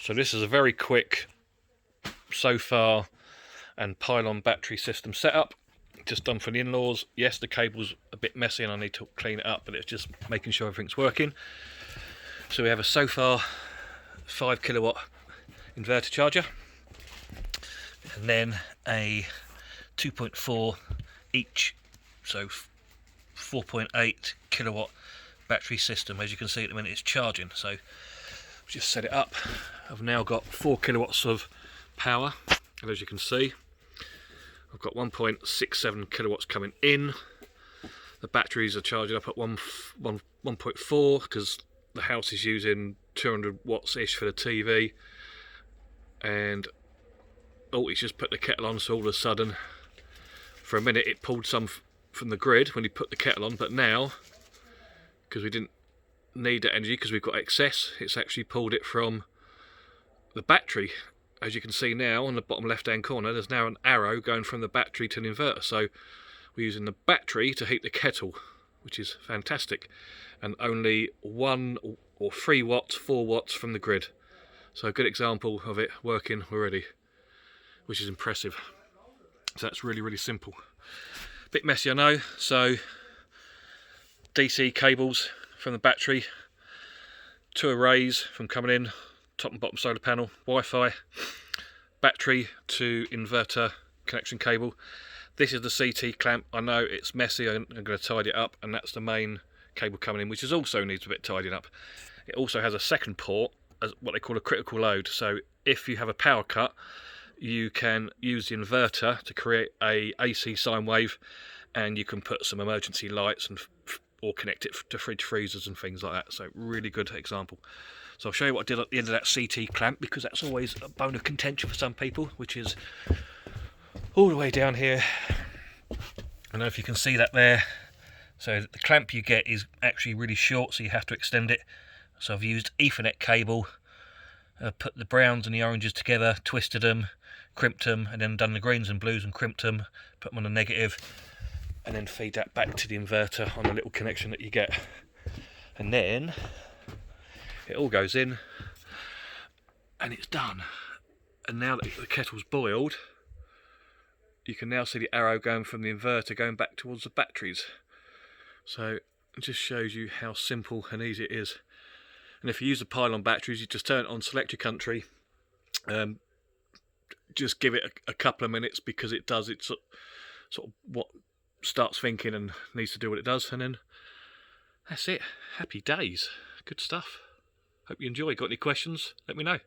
So this is a very quick sofar and pylon battery system setup, just done for the in-laws. Yes, the cable's a bit messy and I need to clean it up, but it's just making sure everything's working. So we have a sofar 5 kilowatt inverter charger, and then a 2.4 each, so 4.8 kilowatt battery system. As you can see at the minute it's charging, so just set it up. I've now got 4 kilowatts of power, and as you can see I've got 1.67 kilowatts coming in. The batteries are charging up at 1.4 because the house is using 200 watts ish for the TV, and he's just put the kettle on, so all of a sudden for a minute it pulled some from the grid when he put the kettle on, but now, because we didn't need that energy because we've got excess, it's actually pulled it from the battery. As you can see now on the bottom left hand corner, there's now an arrow going from the battery to an inverter, so we're using the battery to heat the kettle, which is fantastic, and only 1 or 3 watts, 4 watts from the grid. So a good example of it working already, which is impressive. So that's really, really simple. Bit messy, I know. So DC cables from the battery, 2 arrays from coming in, top and bottom solar panel, Wi-Fi, battery to inverter connection cable. This is the CT clamp. I know it's messy, I'm going to tidy it up, and that's the main cable coming in, which is also needs a bit tidying up. It also has a second port as what they call a critical load, so if you have a power cut you can use the inverter to create a AC sine wave, and you can put some emergency lights and or connect it to fridge freezers and things like that. So really good example. So I'll show you what I did at the end of that CT clamp, because that's always a bone of contention for some people, which is all the way down here. I don't know if you can see that there. So the clamp you get is actually really short, so you have to extend it. So I've used Ethernet cable, put the browns and the oranges together, twisted them, crimped them, and then done the greens and blues and crimped them, put them on a negative, and then feed that back to the inverter on the little connection that you get. And then it all goes in and it's done. And now that the kettle's boiled, you can now see the arrow going from the inverter going back towards the batteries. So it just shows you how simple and easy it is. And if you use the pylon batteries, you just turn it on, select your country, just give it a couple of minutes, because it does its sort of what starts thinking and needs to do what it does, and then that's it. Happy days. Good stuff. Hope you enjoy. Got any questions? Let me know.